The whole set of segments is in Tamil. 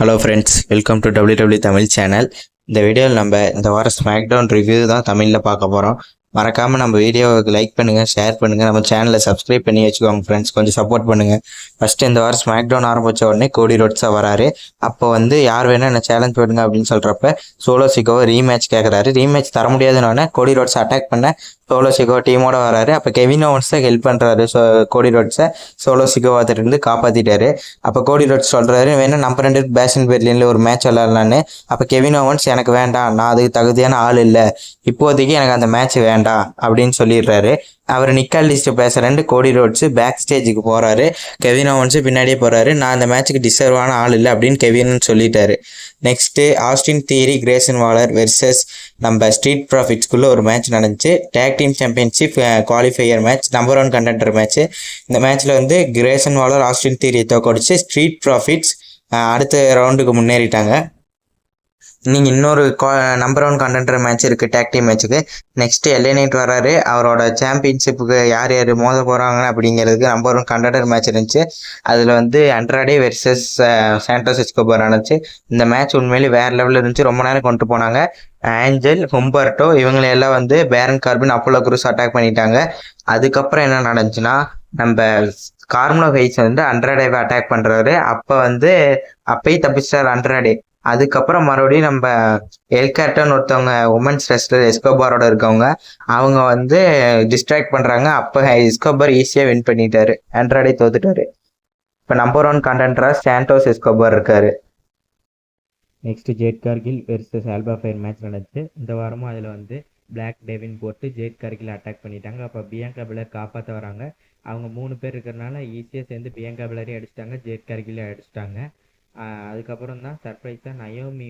Hello friends, welcome to WWE Tamil channel. இந்த வீடியோவில் நம்ம இந்த வாரம் ஸ்மாக்டவுன் ரிவ்யூ தான் தமிழில் பார்க்க போகிறோம். மறக்காமல் நம்ம வீடியோவுக்கு லைக் பண்ணுங்கள், ஷேர் பண்ணுங்கள், நம்ம சேனலை சப்ஸ்கிரைப் பண்ணி வச்சுக்கோங்க ஃப்ரெண்ட்ஸ். கொஞ்சம் சப்போர்ட் பண்ணுங்கள். ஃபஸ்ட்டு இந்த வாரம் ஸ்மாக்டவுன் ஆரம்பித்த உடனே கோடி ரோட்ஸாக வராரு. அப்போ யார் வேணால் என்ன சேலஞ்ச் பண்ணுங்க அப்படின்னு சொல்கிறப்ப சோலோ சிக்கோவை ரீமேட்ச் கேட்குறாரு. ரீமேட்ச் தர முடியாதுன்னு கோடி ரோட்ஸ் அட்டாக் பண்ண சோலோ சிக்கோ டீமோட வராரு. அப்போ கெவின் ஓவன்ஸ் தான் ஹெல்ப் பண்ணுறாரு. கோடி ரோட்ஸை சோலோ சிக்கோவாத்திருந்து காப்பாற்றிட்டாரு. அப்போ கோடி ரோட்ஸ் சொல்கிறாரு, வேணா நம்ம 2 பேஷன் பெர்லினில் ஒரு மேட்ச் விளாட்லான்னு. அப்போ கெவின் ஓவன்ஸ், எனக்கு வேண்டாம், நான் அதுக்கு தகுதியான ஆள் இல்லை, இப்போதைக்கு எனக்கு அந்த மேட்ச் வேண்டாம் அப்படின்னு சொல்லிடுறாரு. அவர் நிக்காலிஸ்ட்டு பேசுகிறேன்ட்டு கோடி ரோட்ஸு பேக் ஸ்டேஜுக்கு போகிறாரு. கெவின் ஓவன்ஸு பின்னாடியே போகிறாரு. நான் அந்த மேட்ச்சுக்கு டிசர்வான ஆள் இல்லை அப்படின்னு கெவின் சொல்லிட்டாரு. Next Austin theory, Grayson வாலர் versus நம்ம ஸ்ட்ரீட் ப்ராஃபிட்ஸ்குள்ளே ஒரு மேட்ச் நடந்துச்சு. Take team championship qualifier match, number 1 contender match. இந்த மேட்ச்சில் கிரேசன் வாலர் ஆஸ்டின் தியரியை தோக்கடிச்சு ஸ்ட்ரீட் ப்ராஃபிட்ஸ் அடுத்த ரவுண்டுக்கு முன்னேறிட்டாங்க. நீங்கள் இன்னொரு நம்பர் 1 கண்டெண்டர் மேட்ச் இருக்குது டேக் டீம் மேட்ச்சுக்கு. நெக்ஸ்ட்டு LA Knight வராரு. அவரோட சாம்பியன்ஷிப்புக்கு யார் யார் மோத போகிறாங்க அப்படிங்கிறதுக்கு நம்பர் 1 கண்டெண்டர் மேட்ச் இருந்துச்சு. அதில் அண்ட்ராடே வெர்சஸ் சாண்டோஸ் எஸ்கோபார் நடந்துச்சு. இந்த மேட்ச் உண்மையிலேயே வேறு லெவலில் இருந்துச்சு. ரொம்ப நேரம் கொண்டு போனாங்க. ஆஞ்சல், ஹும்பர்டோ இவங்களையெல்லாம் பேரன் கார்பின், அப்போலோ குரூஸ் அட்டாக் பண்ணிட்டாங்க. அதுக்கப்புறம் என்ன நடந்துச்சுன்னா, நம்ம கார்மலோ ஹைஸ் அண்ட்ராடேவை அட்டாக் பண்ணுறாரு. அப்போ அப்பயே தப்பிச்சிட்டார் அண்ட்ராடே. அதுக்கப்புறம் மறுபடியும் நம்ம எல்கார்டன் ஒருத்தவங்க உமன்ஸ் ரெஸ்லர் எஸ்கோபாரோட இருக்கவங்க, அவங்க டிஸ்ட்ராக்ட் பண்ணுறாங்க. அப்போ எஸ்கோபார் ஈஸியாக வின் பண்ணிட்டாரு. ஆண்ட்ராடே தோத்துட்டாரு. இப்போ நம்பர் 1 கண்டெண்டராக சாண்டோஸ் எஸ்கோபார் இருக்காரு. Next Jade Cargill versus Alpha Fire match நடந்துச்சு. இந்த வாரமும் அதில் பிளாக் டெவின் போட்டு ஜேட் கார்கில் அட்டாக் பண்ணிட்டாங்க. அப்போ பியாங்கா பெலர் காப்பாற்ற வராங்க. அவங்க 3 பேர் இருக்கிறனால ஈஸியாக சேர்ந்து பியாங்கா பெலரையும் அடிச்சிட்டாங்க, ஜேட் கார்கிலே அடிச்சிட்டாங்க. அதுக்கப்புறம் தான் சர்ப்ரைஸாக நயோமி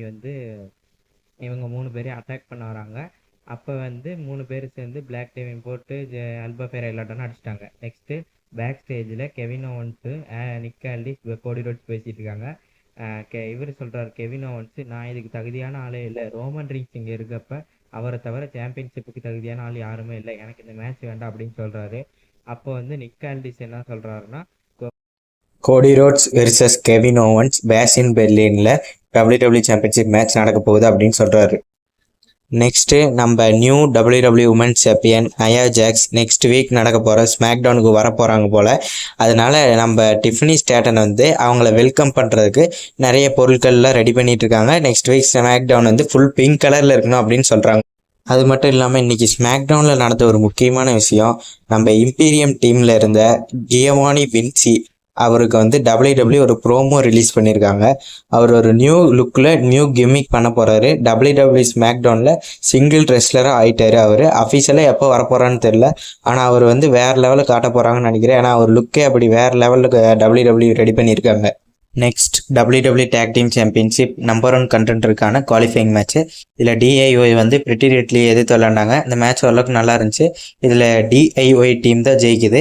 இவங்க 3 பேரையும் அட்டாக் பண்ண வராங்க. அப்போ 3 பேர் சேர்ந்து பிளாக் டெவின் போட்டு ஆல்பா ஃபயர் எல்லாட்டோன்னு அடிச்சிட்டாங்க. நெக்ஸ்ட்டு பேக் ஸ்டேஜில் கெவின் ஓவன்ஸு, நிக் ஆல்டிஸ், கோடி ரோட்ஸ் பேசிகிட்டு இருக்காங்க. இவர் சொல்கிறார், கெவின் ஓவன்ஸு, நான் இதுக்கு தகுதியான ஆளே இல்லை, ரோமன் ரீன்ஸ் இங்கே இருக்கப்ப அவரை தவிர சாம்பியன்ஷிப்புக்கு தகுதியான ஆள் யாருமே இல்லை, எனக்கு இந்த மேட்ச் வேண்டாம் அப்படின்னு சொல்கிறாரு. அப்போ நிக் ஆல்டிஸ் என்ன சொல்கிறாருன்னா, Cody Rhodes versus Kevin Owens Bash in பெர்லினில் WWE சாம்பியன்ஷிப் மேட்ச் நடக்க போகுது அப்படின்னு சொல்கிறாரு. நெக்ஸ்ட்டு நம்ம new WWE women's champion Nia Jax next week நடக்க போகிற ஸ்மாக்டவுனுக்கு வர போகிறாங்க போல். அதனால் நம்ம டிஃபனி ஸ்டேட்டன் அவங்கள வெல்கம் பண்ணுறதுக்கு நிறைய பொருட்கள்லாம் ரெடி பண்ணிட்டு இருக்காங்க. Next week SmackDown full pink கலரில் இருக்கணும் அப்படின்னு சொல்கிறாங்க. அது மட்டும் இல்லாமல் இன்றைக்கி ஸ்மாக்டவுனில் நடந்த ஒரு முக்கியமான விஷயம், நம்ம இம்பீரியம் டீமில் இருந்த கியோவானி வின்சி அவருக்கு WWE ஒரு ப்ரோமோ ரிலீஸ் பண்ணியிருக்காங்க. அவர் ஒரு நியூ லுக்கில் நியூ கிமிக் பண்ண போகிறாரு. WWE ஸ்மாக்டவுனில் சிங்கிள் ரெஸ்லராக ஆகிட்டார். அவர் அஃபீஷியலாக எப்போ வரப்போகிறான்னு தெரில. ஆனால் அவர் வேறு லெவலில் காட்ட போகிறாங்கன்னு நினைக்கிறேன். ஏன்னா அவர் லுக்கே அப்படி வேறு லெவலில் WWE ரெடி பண்ணியிருக்காங்க. Next WWE tag team championship number 1 கண்டெண்டருக்கான குவாலிஃபைங் மேட்ச்சு. இதில் DIY பிரிட்டி ரெட்லி எதிர்த்து விளாண்டாங்க. இந்த மேட்ச் ஓரளவுக்கு நல்லா இருந்துச்சு. இதில் DIY டீம் தான் ஜெயிக்குது.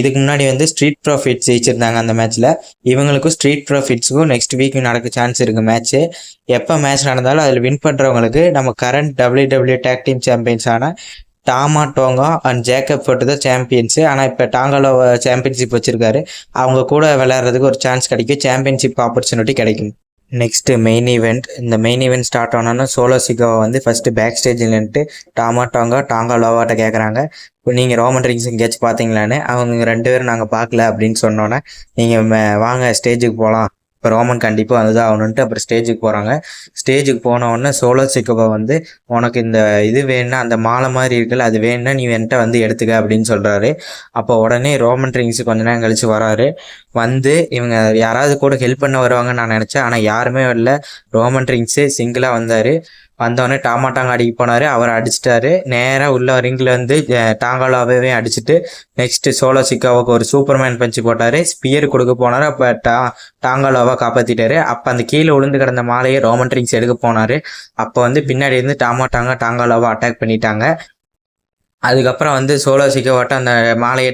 இதுக்கு முன்னாடி ஸ்ட்ரீட் ப்ராஃபிட்ஸ் ஜெயிச்சிருந்தாங்க அந்த மேட்ச்சில். இவங்களுக்கும் ஸ்ட்ரீட் ப்ராஃபிட்ஸுக்கும் நெக்ஸ்ட் வீக் நடக்க சான்ஸ் இருக்குது மேட்ச்சு. எப்போ மேட்ச் நடந்தாலும் அதில் வின் பண்ணுறவங்களுக்கு நம்ம கரண்ட் WWE டேக் டீம் சாம்பியன்ஸான Tama Tonga and Jacob Fatu தான் சாம்பியன்ஸு. ஆனால் இப்போ டாங்காலோ சாம்பியன்ஷிப் வச்சுருக்காரு. அவங்க கூட விளையாடுறதுக்கு ஒரு சான்ஸ் கிடைக்கும், சாம்பியன்ஷிப் ஆப்பர்ச்சுனிட்டி கிடைக்கும். Next main event. இந்த மெயின் ஈவெண்ட் ஸ்டார்ட் ஆனோன்னா சோலோ சிக்கோவை ஃபஸ்ட்டு பேக் ஸ்டேஜில் நின்றுட்டு டாமா டாங்கா லோவாட்ட கேட்குறாங்க, இப்போ நீங்கள் ரோமன் ரீன்ஸ் எங்கேயாச்சும் பார்த்தீங்களான்னு. அவங்க 2 பேரும் நாங்கள் பார்க்கல அப்படின்னு சொன்னோன்னே, நீங்கள் வாங்க ஸ்டேஜுக்கு போகலாம், இப்போ ரோமன் கண்டிப்பாக வந்துதான் ஆகணுன்ட்டு அப்புறம் ஸ்டேஜுக்கு போகிறாங்க. ஸ்டேஜுக்கு போனவுடனே சோலோ சிக்கோவை உனக்கு இந்த இது வேணுன்னா, அந்த மாலை மாதிரி இருக்குல்ல, அது வேணுன்னா நீ என்கிட்ட எடுத்துக்க அப்படின்னு சொல்கிறாரு. அப்போ உடனே ரோமன் ரீன்ஸு கொஞ்ச நேரம் கழித்து வராரு. இவங்க யாராவது கூட ஹெல்ப் பண்ண வருவாங்கன்னு நான் நினச்சேன். ஆனால் யாருமே வரல. ரோமன் ரீன்ஸு சிங்கிளாக வந்தோடனே டாங்க அடிக்க போனார். அவர் அடிச்சிட்டாரு. நேராக உள்ள ரிங்கில் டாங்காலாவே அடிச்சுட்டு நெக்ஸ்ட்டு சோலோ சிக்காவுக்கு ஒரு சூப்பர்மேன் பஞ்சு போட்டார். ஸ்பியர் கொடுக்க போனார். அப்போ டாங்காலாவை காப்பாற்றிட்டாரு. அப்போ அந்த கீழே விழுந்து கிடந்த மாலையை ரோமன் ரீன்ஸ் எடுக்க போனார். அப்போ பின்னாடி இருந்து டாங்காலாவை அட்டாக் பண்ணிட்டாங்க. அதுக்கப்புறம் சோலோ சிக்காவாட்ட அந்த மாலையை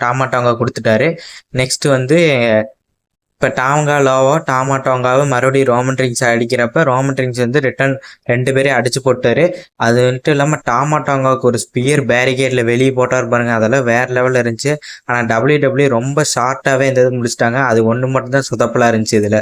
டாமா டாங்கா கொடுத்துட்டாரு. நெக்ஸ்ட்டு இப்போ டாமா டாங்காவை மறுபடியும் ரோமன் ரீன்ஸ் அடிக்கிறப்ப ரோமன் ரீன்ஸ் ரிட்டன் 2 பேரையும் அடிச்சு போட்டாரு. அது இல்லாமல் டாமா டாங்காவுக்கு ஒரு ஸ்பியர் பேரிகேடில் வெளியே போட்டார் பாருங்க, அதெல்லாம் வேறு லெவலில் இருந்துச்சு. ஆனால் WWE ரொம்ப ஷார்ட்டாகவே இந்த இது முடிச்சிட்டாங்க. அது ஒன்று மட்டும்தான் சுதப்பலாக இருந்துச்சு இதில்.